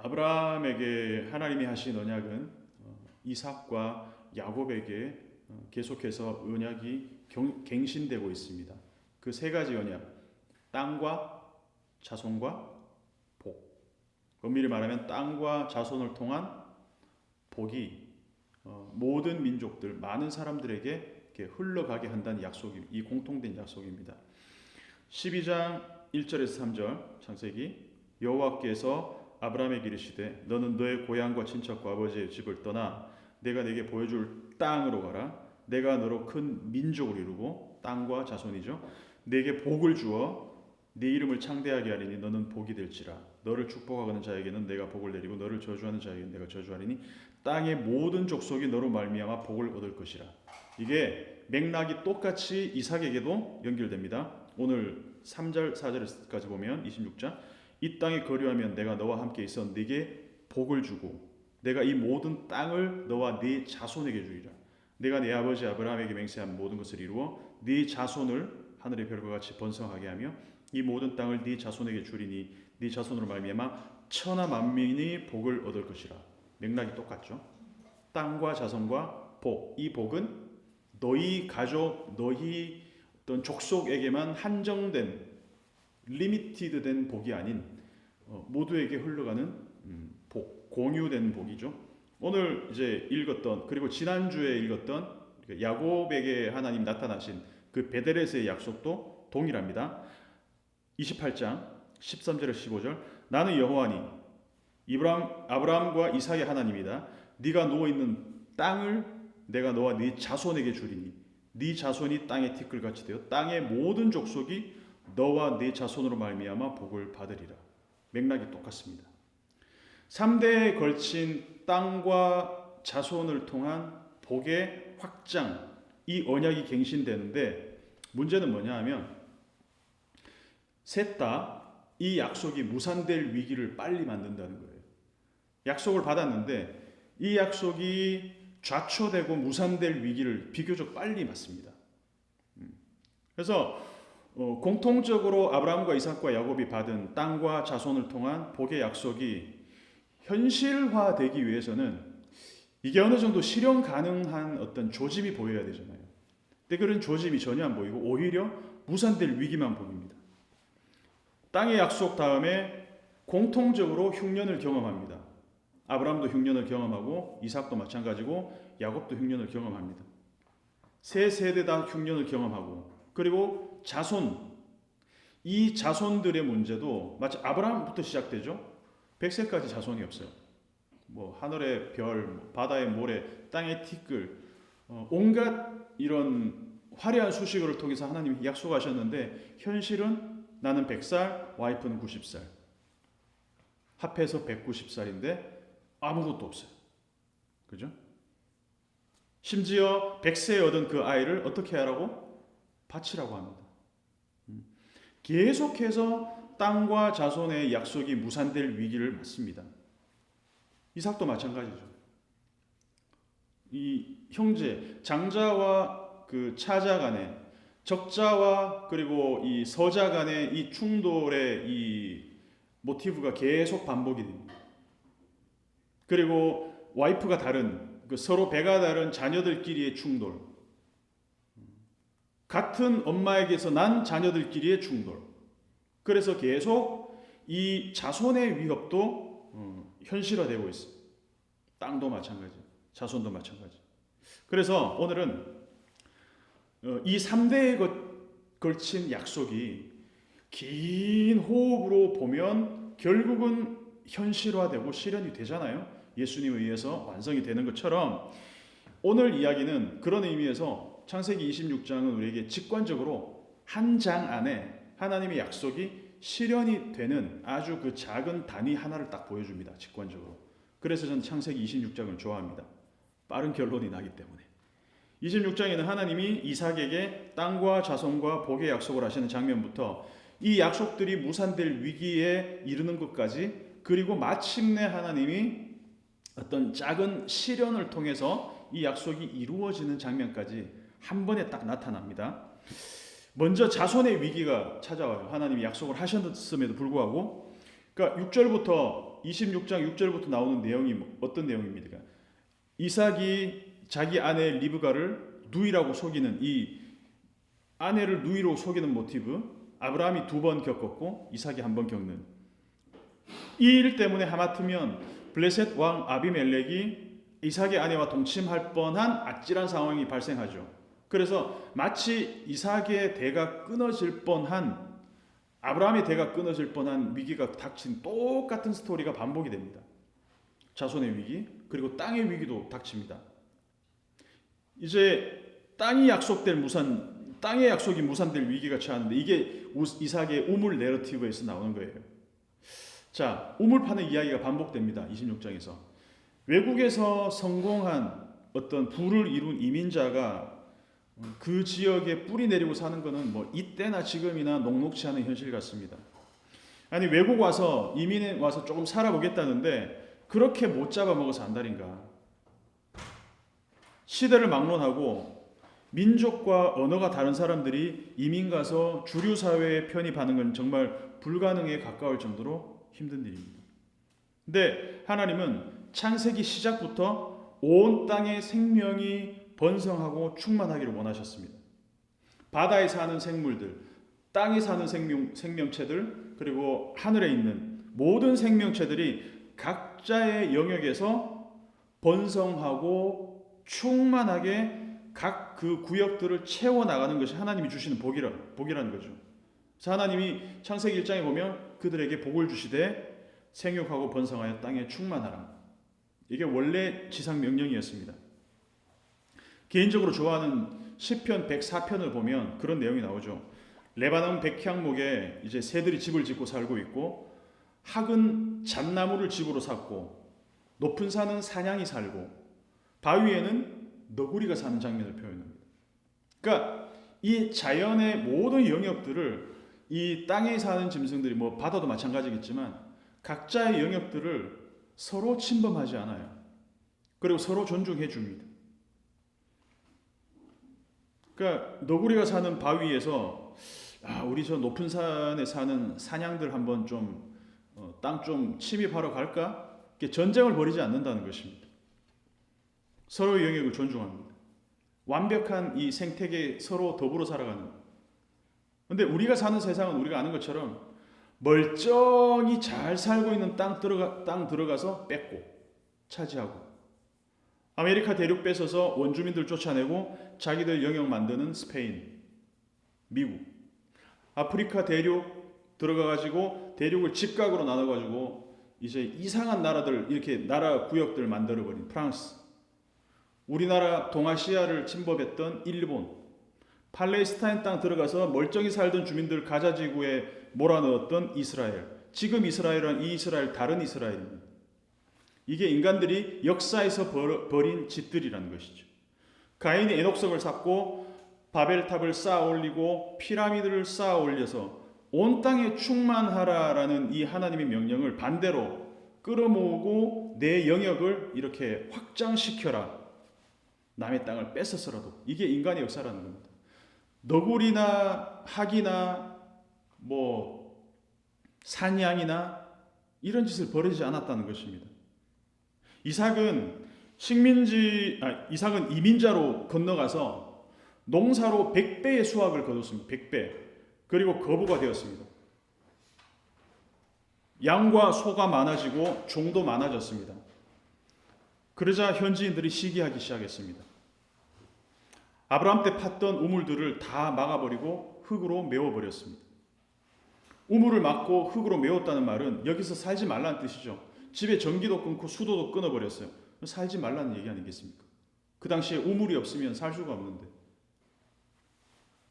아브라함에게 하나님이 하신 언약은 이삭과 야곱에게 계속해서 언약이 갱신되고 있습니다. 그 세 가지 언약, 땅과 자손과 복. 엄밀히 말하면 땅과 자손을 통한 복이 모든 민족들, 많은 사람들에게 이렇게 흘러가게 한다는 약속이, 이 공통된 약속입니다. 12장 1절에서 3절 창세기, 여호와께서 아브라함에게 이르시되 너는 너의 고향과 친척과 아버지의 집을 떠나 내가 네게 보여줄 땅으로 가라. 내가 너로 큰 민족을 이루고, 땅과 자손이죠, 네게 복을 주어 네 이름을 창대하게 하리니 너는 복이 될지라. 너를 축복하는 자에게는 내가 복을 내리고 너를 저주하는 자에게는 내가 저주하리니 땅의 모든 족속이 너로 말미암아 복을 얻을 것이라. 이게 맥락이 똑같이 이삭에게도 연결됩니다. 오늘 3절 4절까지 보면 26장, 이 땅에 거류하면 내가 너와 함께 있어 네게 복을 주고 내가 이 모든 땅을 너와 네 자손에게 주리라. 내가 네 아버지 아브라함에게 맹세한 모든 것을 이루어 네 자손을 하늘의 별과 같이 번성하게 하며 이 모든 땅을 네 자손에게 주리니 네 자손으로 말미암아 천하 만민이 복을 얻을 것이라. 맥락이 똑같죠. 땅과 자손과 복. 이 복은 너희 가족, 너희 어떤 족속에게만 한정된, 리미티드된 복이 아닌 모두에게 흘러가는 복, 공유된 복이죠. 오늘 이제 읽었던, 그리고 지난주에 읽었던 야곱에게 하나님 나타나신 그 베델에서의 약속도 동일합니다. 28장 13절에서 15절, 나는 여호와니 아브라함과 이삭의 하나님이다. 네가 누워 있는 땅을 내가 너와 네 자손에게 주리니 네 자손이 땅의 티끌같이 되어 땅의 모든 족속이 너와 네 자손으로 말미암아 복을 받으리라. 맥락이 똑같습니다. 3대에 걸친 땅과 자손을 통한 복의 확장, 이 언약이 갱신되는데 문제는 뭐냐 하면 셋 다 이 약속이 무산될 위기를 빨리 만든다는 거예요. 약속을 받았는데 이 약속이 좌초되고 무산될 위기를 비교적 빨리 맞습니다. 그래서 공통적으로 아브라함과 이삭과 야곱이 받은 땅과 자손을 통한 복의 약속이 현실화되기 위해서는 이게 어느 정도 실현 가능한 어떤 조짐이 보여야 되잖아요. 근데 그런 조짐이 전혀 안 보이고 오히려 무산될 위기만 보입니다. 땅의 약속 다음에 공통적으로 흉년을 경험합니다. 아브라함도 흉년을 경험하고 이삭도 마찬가지고 야곱도 흉년을 경험합니다. 세 세대 다 흉년을 경험하고, 그리고 자손, 이 자손들의 문제도 마치 아브라함부터 시작되죠. 100세까지 자손이 없어요. 뭐 하늘의 별, 바다의 모래, 땅의 티끌, 온갖 이런 화려한 수식어를 통해서 하나님이 약속하셨는데 현실은 나는 100살, 와이프는 90살. 합해서 190살인데 아무것도 없어요. 그죠? 심지어 100세에 얻은 그 아이를 어떻게 하라고? 바치라고 합니다. 계속해서 땅과 자손의 약속이 무산될 위기를 맞습니다. 이삭도 마찬가지죠. 이 형제, 장자와 그 차자 간의, 적자와 그리고 이 서자 간의 이 충돌의 이 모티브가 계속 반복이 됩니다. 그리고 와이프가 다른, 서로 배가 다른 자녀들끼리의 충돌, 같은 엄마에게서 난 자녀들끼리의 충돌. 그래서 계속 이 자손의 위협도 현실화되고 있어요. 땅도 마찬가지, 자손도 마찬가지. 그래서 오늘은 이 3대에 걸친 약속이 긴 호흡으로 보면 결국은 현실화되고 실현이 되잖아요. 예수님에 의해서 완성이 되는 것처럼 오늘 이야기는 그런 의미에서 창세기 26장은 우리에게 직관적으로 한 장 안에 하나님의 약속이 실현이 되는 아주 그 작은 단위 하나를 딱 보여줍니다. 직관적으로. 그래서 저는 창세기 26장을 좋아합니다. 빠른 결론이 나기 때문에. 26장에는 하나님이 이삭에게 땅과 자손과 복의 약속을 하시는 장면부터 이 약속들이 무산될 위기에 이르는 것까지, 그리고 마침내 하나님이 어떤 작은 시련을 통해서 이 약속이 이루어지는 장면까지 한 번에 딱 나타납니다. 먼저 자손의 위기가 찾아와요. 하나님이 약속을 하셨음에도 불구하고. 그러니까 6절부터 26장 6절부터 나오는 내용이 어떤 내용입니까? 이삭이 자기 아내 리브가를 누이라고 속이는 이 아내를 누이로 속이는 모티브, 아브라함이 2번 겪었고 이삭이 1번 겪는 이 일 때문에 하마터면 블레셋 왕 아비멜렉이 이삭의 아내와 동침할 뻔한 아찔한 상황이 발생하죠. 그래서 마치 이삭의 대가 끊어질 뻔한, 아브라함의 대가 끊어질 뻔한 위기가 닥친 똑같은 스토리가 반복이 됩니다. 자손의 위기, 그리고 땅의 위기도 닥칩니다. 이제 땅의 약속이 무산될 위기가 처하는데 이게 이삭의 우물 내러티브에서 나오는 거예요. 자, 우물 파는 이야기가 반복됩니다. 26장에서. 외국에서 성공한 어떤 부를 이룬 이민자가 그 지역에 뿌리 내리고 사는 것은 뭐 이때나 지금이나 녹록치 않은 현실 같습니다. 아니, 외국 와서 이민에 와서 조금 살아보겠다는데 그렇게 못 잡아먹어서 안달인가. 시대를 막론하고 민족과 언어가 다른 사람들이 이민 가서 주류 사회에 편입하는 건 정말 불가능에 가까울 정도로 힘든 일입니다. 근데 하나님은 창세기 시작부터 온 땅의 생명이 번성하고 충만하기를 원하셨습니다. 바다에 사는 생물들, 땅에 사는 생명체들, 그리고 하늘에 있는 모든 생명체들이 각자의 영역에서 번성하고 충만하게 각 그 구역들을 채워나가는 것이 하나님이 주시는 복이라는 거죠. 그래서 하나님이 창세기 1장에 보면 그들에게 복을 주시되 생육하고 번성하여 땅에 충만하라. 이게 원래 지상 명령이었습니다. 개인적으로 좋아하는 시편 104편을 보면 그런 내용이 나오죠. 레바논 백향목에 이제 새들이 집을 짓고 살고 있고, 학은 잣나무를 집으로 삼고, 높은 산은 사냥이 살고, 바위에는 너구리가 사는 장면을 표현합니다. 그러니까 이 자연의 모든 영역들을 이 땅에 사는 짐승들이, 뭐 바다도 마찬가지겠지만 각자의 영역들을 서로 침범하지 않아요. 그리고 서로 존중해 줍니다. 그러니까 너구리가 사는 바위에서 우리 저 높은 산에 사는 사냥들 한번 좀 땅 좀 침입하러 갈까? 이렇게 전쟁을 벌이지 않는다는 것입니다. 서로의 영역을 존중합니다. 완벽한 이 생태계 서로 더불어 살아가는. 그런데 우리가 사는 세상은 우리가 아는 것처럼 멀쩡히 잘 살고 있는 땅 들어가서 뺏고 차지하고, 아메리카 대륙 뺏어서 원주민들 쫓아내고 자기들 영역 만드는 스페인, 미국, 아프리카 대륙 들어가가지고 대륙을 직각으로 나눠가지고 이제 이상한 나라들, 이렇게 나라 구역들 만들어버린 프랑스, 우리나라 동아시아를 침범했던 일본, 팔레스타인 땅 들어가서 멀쩡히 살던 주민들 가자지구에 몰아넣었던 이스라엘, 지금 이스라엘은 이 이스라엘 다른 이스라엘입니다. 이게 인간들이 역사에서 벌인 짓들이라는 것이죠. 가인이 에녹석을 쌓고 바벨탑을 쌓아 올리고 피라미드를 쌓아 올려서 온 땅에 충만하라라는 이 하나님의 명령을 반대로 끌어모으고 내 영역을 이렇게 확장시켜라. 남의 땅을 뺏어서라도. 이게 인간의 역사라는 겁니다. 너구리나 학이나 뭐 산양이나 이런 짓을 벌이지 않았다는 것입니다. 이삭은 이민자로 건너가서 농사로 100배의 수확을 거뒀습니다. 100배. 그리고 거부가 되었습니다. 양과 소가 많아지고 종도 많아졌습니다. 그러자 현지인들이 시기하기 시작했습니다. 아브라함 때 팠던 우물들을 다 막아버리고 흙으로 메워버렸습니다. 우물을 막고 흙으로 메웠다는 말은 여기서 살지 말라는 뜻이죠. 집에 전기도 끊고 수도도 끊어버렸어요. 살지 말라는 얘기 아니겠습니까? 그 당시에 우물이 없으면 살 수가 없는데.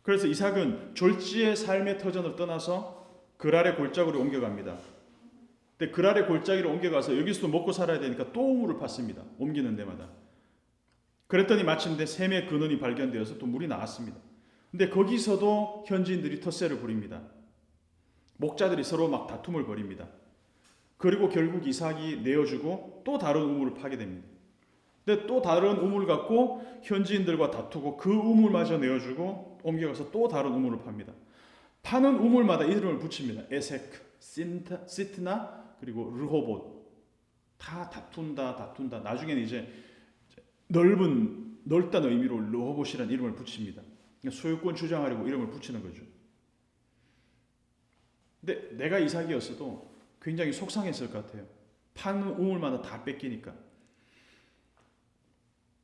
그래서 이삭은 졸지의 삶의 터전을 떠나서 그랄의 골짜기로 옮겨갑니다. 근데 그랄의 골짜기로 옮겨가서 여기서도 먹고 살아야 되니까 또 우물을 팠습니다. 옮기는 데마다. 그랬더니 마침내 샘의 근원이 발견되어서 또 물이 나왔습니다. 근데 거기서도 현지인들이 텃세를 부립니다. 목자들이 서로 막 다툼을 벌입니다. 그리고 결국 이삭이 내어주고 또 다른 우물을 파게 됩니다. 근데 또 다른 우물 갖고 현지인들과 다투고 그 우물마저 내어주고 옮겨가서 또 다른 우물을 팝니다. 파는 우물마다 이름을 붙입니다. 에세크, 시트나, 그리고 르호봇. 다 다툰다. 나중에는 이제 넓다는 의미로 르호봇이라는 이름을 붙입니다. 그러니까 소유권 주장하려고 이름을 붙이는 거죠. 근데 내가 이삭이었어도 굉장히 속상했을 것 같아요. 파는 우물마다 다 뺏기니까.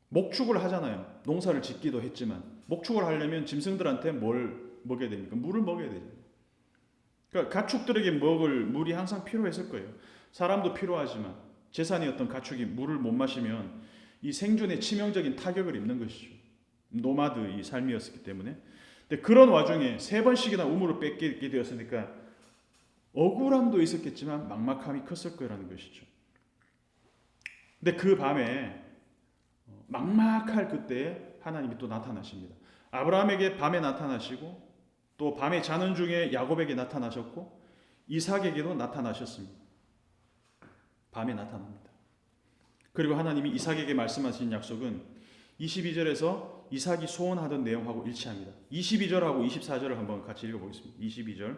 목축을 하잖아요. 농사를 짓기도 했지만 목축을 하려면 짐승들한테 뭘 먹여야 됩니까? 물을 먹여야 되죠. 그러니까 가축들에게 먹을 물이 항상 필요했을 거예요. 사람도 필요하지만 재산이었던 가축이 물을 못 마시면 이 생존에 치명적인 타격을 입는 것이죠. 노마드의 삶이었기 때문에. 근데 그런 와중에 3번씩이나 우물을 뺏기게 되었으니까 억울함도 있었겠지만 막막함이 컸을 거라는 것이죠. 근데 그 밤에 막막할 그때 하나님이 또 나타나십니다. 아브라함에게 밤에 나타나시고 또 밤에 자는 중에 야곱에게 나타나셨고 이삭에게도 나타나셨습니다. 밤에 나타납니다. 그리고 하나님이 이삭에게 말씀하신 약속은 22절에서 이삭이 소원하던 내용하고 일치합니다. 22절하고 24절을 한번 같이 읽어보겠습니다. 22절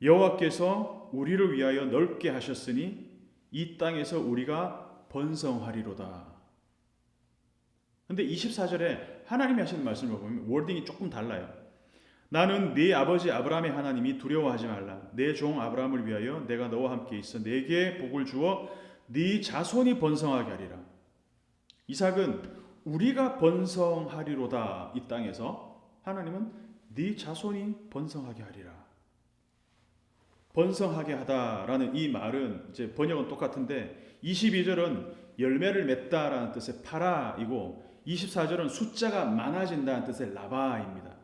여호와께서 우리를 위하여 넓게 하셨으니 이 땅에서 우리가 번성하리로다. 근데 24절에 하나님이 하시는 말씀을 보면 워딩이 조금 달라요. 나는 네 아버지 아브라함의 하나님이 두려워하지 말라. 내 종 아브라함을 위하여 내가 너와 함께 있어 내게 복을 주어 네 자손이 번성하게 하리라. 이삭은 우리가 번성하리로다. 이 땅에서 하나님은 네 자손이 번성하게 하리라. 번성하게 하다라는 이 말은 이제 번역은 똑같은데 22절은 열매를 맺다라는 뜻의 파라이고 24절은 숫자가 많아진다는 뜻의 라바입니다.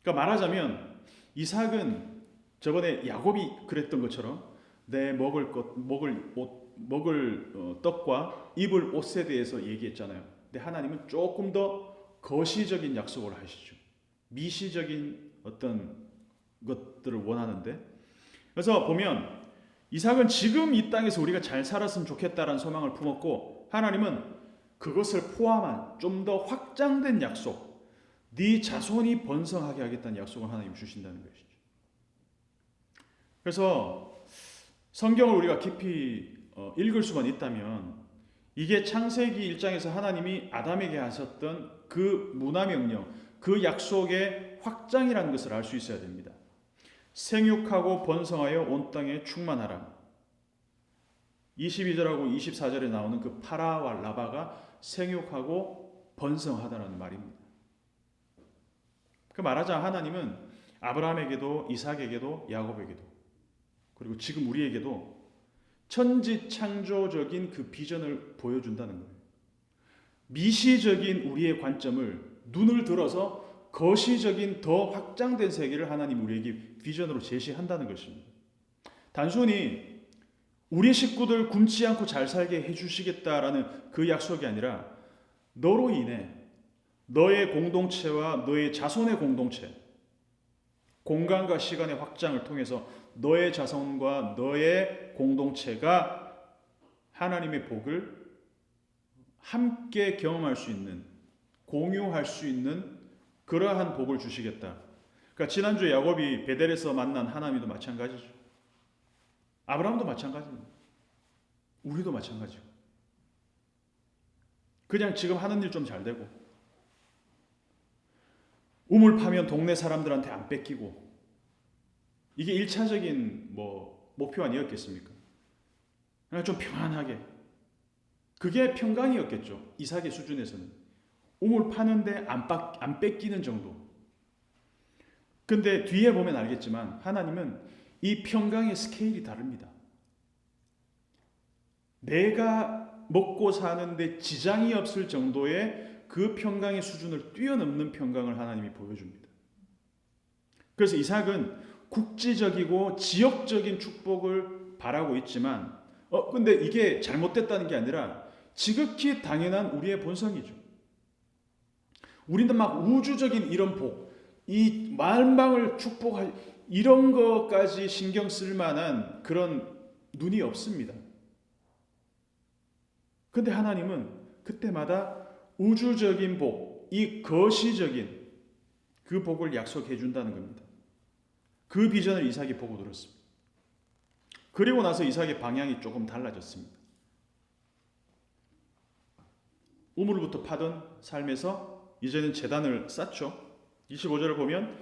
그러니까 말하자면 이삭은 저번에 야곱이 그랬던 것처럼 내 먹을 떡과 입을 옷에 대해서 얘기했잖아요. 근데 하나님은 조금 더 거시적인 약속을 하시죠. 미시적인 어떤 것들을 원하는데 그래서 보면 이삭은 지금 이 땅에서 우리가 잘 살았으면 좋겠다라는 소망을 품었고 하나님은 그것을 포함한 좀 더 확장된 약속, 네 자손이 번성하게 하겠다는 약속을 하나님 주신다는 것이죠. 그래서 성경을 우리가 깊이 읽을 수만 있다면 이게 창세기 1장에서 하나님이 아담에게 하셨던 그 문화명령, 그 약속의 확장이라는 것을 알 수 있어야 됩니다. 생육하고 번성하여 온 땅에 충만하라. 22절하고 24절에 나오는 그 파라와 라바가 생육하고 번성하다는 말입니다. 그 말하자 하나님은 아브라함에게도 이삭에게도 야곱에게도 그리고 지금 우리에게도 천지창조적인 그 비전을 보여준다는 거예요. 미시적인 우리의 관점을 눈을 들어서 거시적인 더 확장된 세계를 하나님 우리에게 비전으로 제시한다는 것입니다. 단순히 우리 식구들 굶지 않고 잘 살게 해주시겠다라는 그 약속이 아니라 너로 인해 너의 공동체와 너의 자손의 공동체, 공간과 시간의 확장을 통해서 너의 자손과 너의 공동체가 하나님의 복을 함께 경험할 수 있는, 공유할 수 있는 그러한 복을 주시겠다. 그러니까 지난주에 야곱이 베델에서 만난 하나님도 마찬가지죠. 아브라함도 마찬가지입니다. 우리도 마찬가지고. 그냥 지금 하는 일 좀 잘 되고 우물 파면 동네 사람들한테 안 뺏기고 이게 1차적인 목표 아니었겠습니까? 그냥 좀 평안하게 그게 평강이었겠죠. 이삭의 수준에서는 우물 파는데 안 뺏기는 정도. 근데 뒤에 보면 알겠지만 하나님은 이 평강의 스케일이 다릅니다. 내가 먹고 사는데 지장이 없을 정도의 그 평강의 수준을 뛰어넘는 평강을 하나님이 보여줍니다. 그래서 이삭은 국지적이고 지역적인 축복을 바라고 있지만 근데 이게 잘못됐다는 게 아니라 지극히 당연한 우리의 본성이죠. 우리는 막 우주적인 이런 복, 이 만방을 축복할 이런 것까지 신경 쓸 만한 그런 눈이 없습니다. 근데 하나님은 그때마다 우주적인 복, 이 거시적인 그 복을 약속해 준다는 겁니다. 그 비전을 이삭이 보고 들었습니다. 그리고 나서 이삭의 방향이 조금 달라졌습니다. 우물부터 파던 삶에서 이제는 제단을 쌓죠. 25절을 보면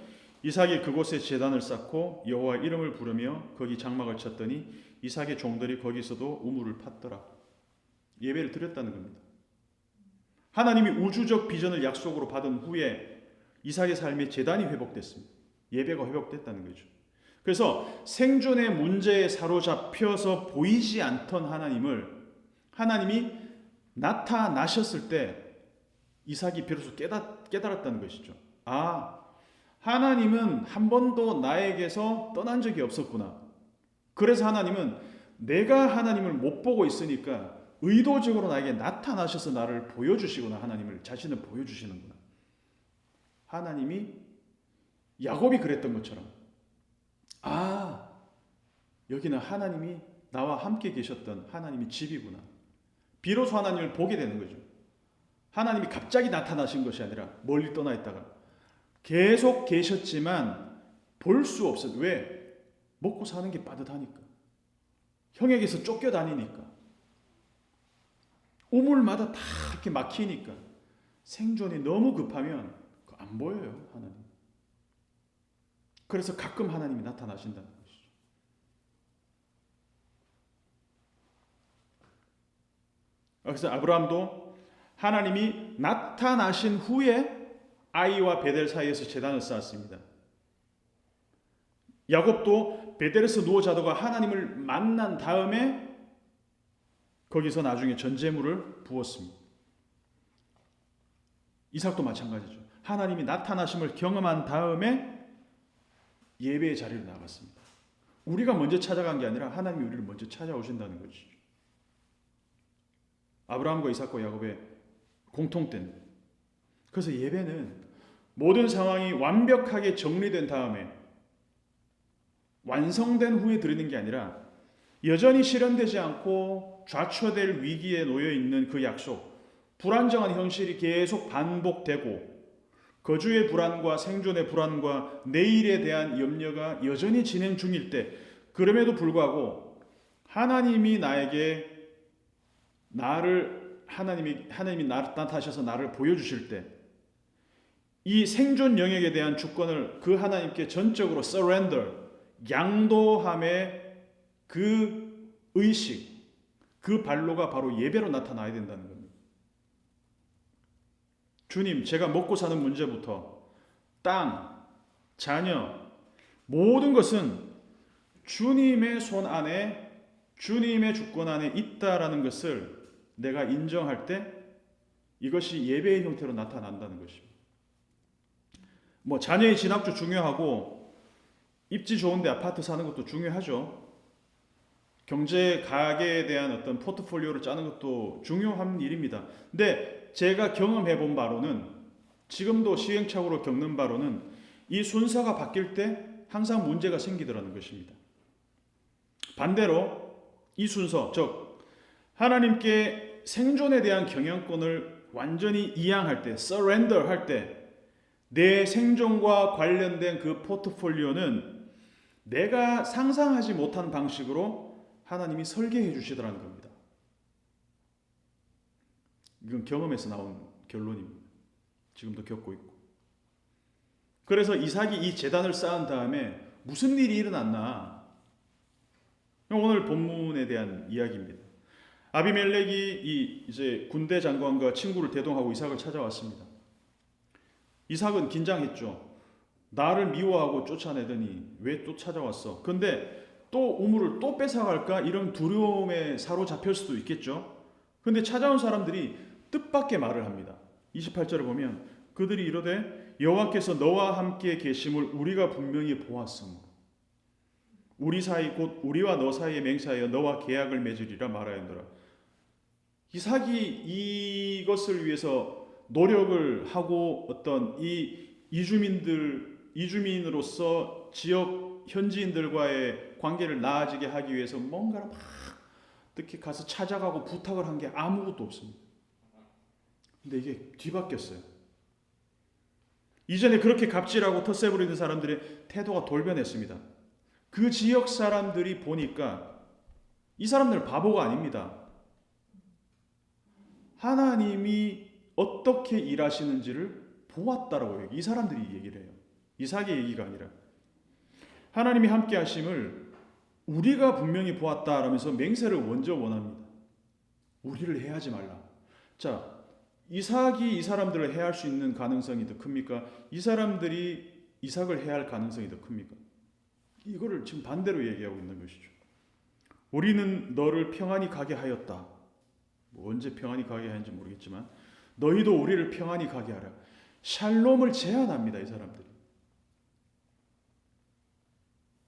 이삭이 그곳에 제단을 쌓고 여호와 이름을 부르며 거기 장막을 쳤더니 이삭의 종들이 거기서도 우물을 팠더라. 예배를 드렸다는 겁니다. 하나님이 우주적 비전을 약속으로 받은 후에 이삭의 삶의 제단이 회복됐습니다. 예배가 회복됐다는 거죠. 그래서 생존의 문제에 사로잡혀서 보이지 않던 하나님이 나타나셨을 때 이삭이 비로소 깨달았다는 것이죠. 아, 하나님은 한 번도 나에게서 떠난 적이 없었구나. 그래서 하나님은 내가 하나님을 못 보고 있으니까 의도적으로 나에게 나타나셔서 나를 보여주시구나. 하나님을 자신을 보여주시는구나. 하나님이 야곱이 그랬던 것처럼 아, 여기는 하나님이 나와 함께 계셨던 하나님이 집이구나. 비로소 하나님을 보게 되는 거죠. 하나님이 갑자기 나타나신 것이 아니라 멀리 떠나 있다가 계속 계셨지만 볼 수 없어요. 왜? 먹고 사는 게 빠듯하니까. 형에게서 쫓겨다니니까. 우물마다 다 이렇게 막히니까. 생존이 너무 급하면 안 보여요, 하나님. 그래서 가끔 하나님이 나타나신다는 것이죠. 그래서 아브라함도 하나님이 나타나신 후에 아이와 베델 사이에서 제단을 쌓았습니다. 야곱도 베델에서 누워 자다가 하나님을 만난 다음에 거기서 나중에 전제물을 부었습니다. 이삭도 마찬가지죠. 하나님이 나타나심을 경험한 다음에 예배의 자리로 나갔습니다. 우리가 먼저 찾아간 게 아니라 하나님이 우리를 먼저 찾아오신다는 것이죠. 아브라함과 이삭과 야곱의 공통点. 그래서 예배는 모든 상황이 완벽하게 정리된 다음에 완성된 후에 드리는 게 아니라 여전히 실현되지 않고 좌초될 위기에 놓여 있는 그 약속, 불안정한 현실이 계속 반복되고 거주의 불안과 생존의 불안과 내일에 대한 염려가 여전히 진행 중일 때, 그럼에도 불구하고 하나님이 나타나셔서 나를 보여주실 때, 이 생존 영역에 대한 주권을 그 하나님께 전적으로 surrender, 양도함의 그 의식, 그 발로가 바로 예배로 나타나야 된다는 겁니다. 주님, 제가 먹고 사는 문제부터 땅, 자녀, 모든 것은 주님의 손 안에, 주님의 주권 안에 있다라는 것을 내가 인정할 때 이것이 예배의 형태로 나타난다는 것입니다. 자녀의 진학도 중요하고 입지 좋은데 아파트 사는 것도 중요하죠. 경제 가계에 대한 어떤 포트폴리오를 짜는 것도 중요한 일입니다. 근데 제가 경험해 본 바로는, 지금도 시행착오로 겪는 바로는 이 순서가 바뀔 때 항상 문제가 생기더라는 것입니다. 반대로 이 순서, 즉 하나님께 생존에 대한 경영권을 완전히 이양할 때, surrender 할 때, 내 생존과 관련된 그 포트폴리오는 내가 상상하지 못한 방식으로 하나님이 설계해 주시더라는 겁니다. 이건 경험에서 나온 결론입니다. 지금도 겪고 있고. 그래서 이삭이 이 제단을 쌓은 다음에 무슨 일이 일어났나? 오늘 본문에 대한 이야기입니다. 아비멜렉이 이제 군대 장관과 친구를 대동하고 이삭을 찾아왔습니다. 이삭은 긴장했죠. 나를 미워하고 쫓아내더니 왜 또 찾아왔어? 근데 또 우물을 또 뺏어갈까? 이런 두려움에 사로잡힐 수도 있겠죠. 근데 찾아온 사람들이 뜻밖의 말을 합니다. 28절을 보면 그들이 이르되 여호와께서 너와 함께 계심을 우리가 분명히 보았으므로 우리 사이 곧 우리와 너 사이에 맹세하여 너와 계약을 맺으리라 말하였노라. 이삭이 이것을 위해서 노력을 하고 어떤 이 이주민으로서 지역 현지인들과의 관계를 나아지게 하기 위해서 뭔가를 막 특히 가서 찾아가고 부탁을 한 게 아무것도 없습니다. 근데 이게 뒤바뀌었어요. 이전에 그렇게 갑질하고 텃세 부리는 사람들의 태도가 돌변했습니다. 그 지역 사람들이 보니까 이 사람들은 바보가 아닙니다. 하나님이 어떻게 일하시는지를 보았다라고 이 사람들이 얘기를 해요. 이삭의 얘기가 아니라 하나님이 함께 하심을 우리가 분명히 보았다라면서 맹세를 먼저 원합니다. 우리를 해하지 말라. 자, 이삭이 이 사람들을 해할 수 있는 가능성이 더 큽니까? 이 사람들이 이삭을 해할 가능성이 더 큽니까? 이거를 지금 반대로 얘기하고 있는 것이죠. 우리는 너를 평안히 가게 하였다. 뭐 언제 평안히 가게 하는지 모르겠지만 너희도 우리를 평안히 가게 하라. 샬롬을 제안합니다. 이 사람들이.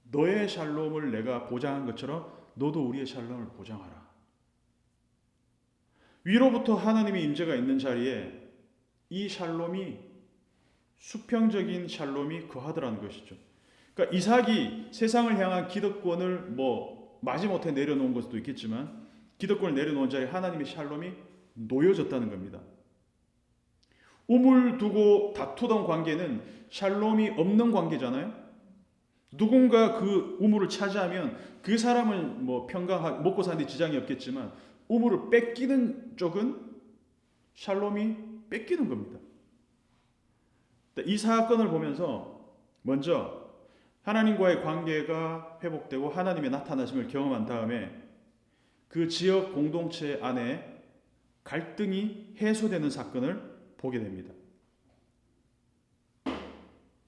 너의 샬롬을 내가 보장한 것처럼 너도 우리의 샬롬을 보장하라. 위로부터 하나님의 임재가 있는 자리에 이 샬롬이 수평적인 샬롬이 거하더라는 것이죠. 그러니까 이삭이 세상을 향한 기득권을 마지못해 내려놓은 것도 있겠지만 기득권을 내려놓은 자리에 하나님의 샬롬이 놓여졌다는 겁니다. 우물 두고 다투던 관계는 샬롬이 없는 관계잖아요. 누군가 그 우물을 차지하면 그 사람은 평강하게 먹고 사는데 지장이 없겠지만 우물을 뺏기는 쪽은 샬롬이 뺏기는 겁니다. 이 사건을 보면서 먼저 하나님과의 관계가 회복되고 하나님의 나타나심을 경험한 다음에 그 지역 공동체 안에 갈등이 해소되는 사건을 보게 됩니다.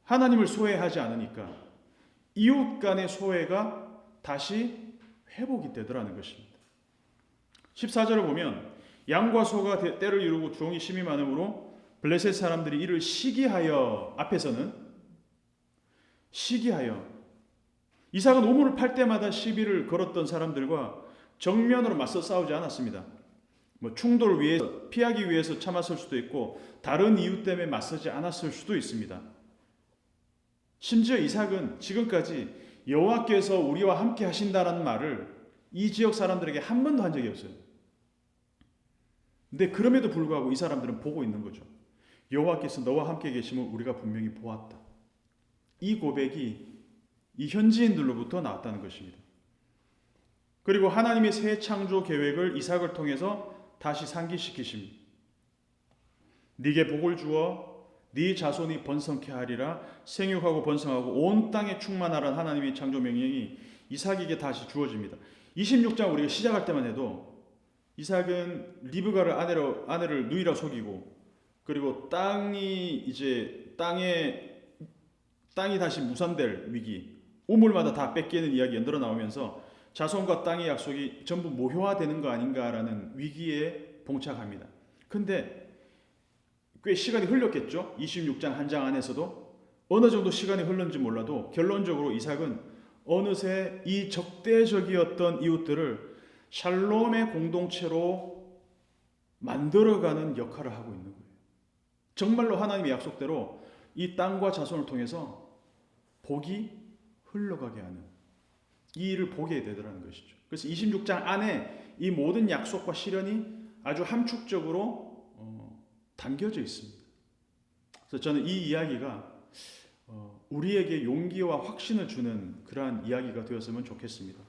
하나님을 소외하지 않으니까 이웃 간의 소외가 다시 회복이 되더라는 것입니다. 14절을 보면 양과 소가 떼를 이루고 종이 심이 많으므로 블레셋 사람들이 이를 시기하여, 앞에서는 시기하여, 이삭은 우물을 팔 때마다 시비를 걸었던 사람들과 정면으로 맞서 싸우지 않았습니다. 충돌을 위해서 피하기 위해서 참았을 수도 있고 다른 이유 때문에 맞서지 않았을 수도 있습니다. 심지어 이삭은 지금까지 여호와께서 우리와 함께 하신다라는 말을 이 지역 사람들에게 한 번도 한 적이 없어요. 근데 그럼에도 불구하고 이 사람들은 보고 있는 거죠. 여호와께서 너와 함께 계심을 우리가 분명히 보았다. 이 고백이 이 현지인들로부터 나왔다는 것입니다. 그리고 하나님의 새 창조 계획을 이삭을 통해서 다시 상기시키십니다. 네게 복을 주어 네 자손이 번성케 하리라. 생육하고 번성하고 온 땅에 충만하라는 하나님의 창조 명령이 이삭에게 다시 주어집니다. 26장 우리가 시작할 때만 해도 이삭은 리브가를 아내를 누이라 속이고 그리고 땅이 다시 무산될 위기, 우물마다 다 뺏기는 이야기가 늘어 나오면서 자손과 땅의 약속이 전부 모효화되는 거 아닌가라는 위기에 봉착합니다. 근데 꽤 시간이 흘렸겠죠. 26장 한 장 안에서도 어느 정도 시간이 흘렀는지 몰라도 결론적으로 이삭은 어느새 이 적대적이었던 이웃들을 샬롬의 공동체로 만들어가는 역할을 하고 있는 거예요. 정말로 하나님의 약속대로 이 땅과 자손을 통해서 복이 흘러가게 하는 이 일을 보게 되더라는 것이죠. 그래서 26장 안에 이 모든 약속과 실현이 아주 함축적으로 담겨져 있습니다. 그래서 저는 이 이야기가 우리에게 용기와 확신을 주는 그러한 이야기가 되었으면 좋겠습니다.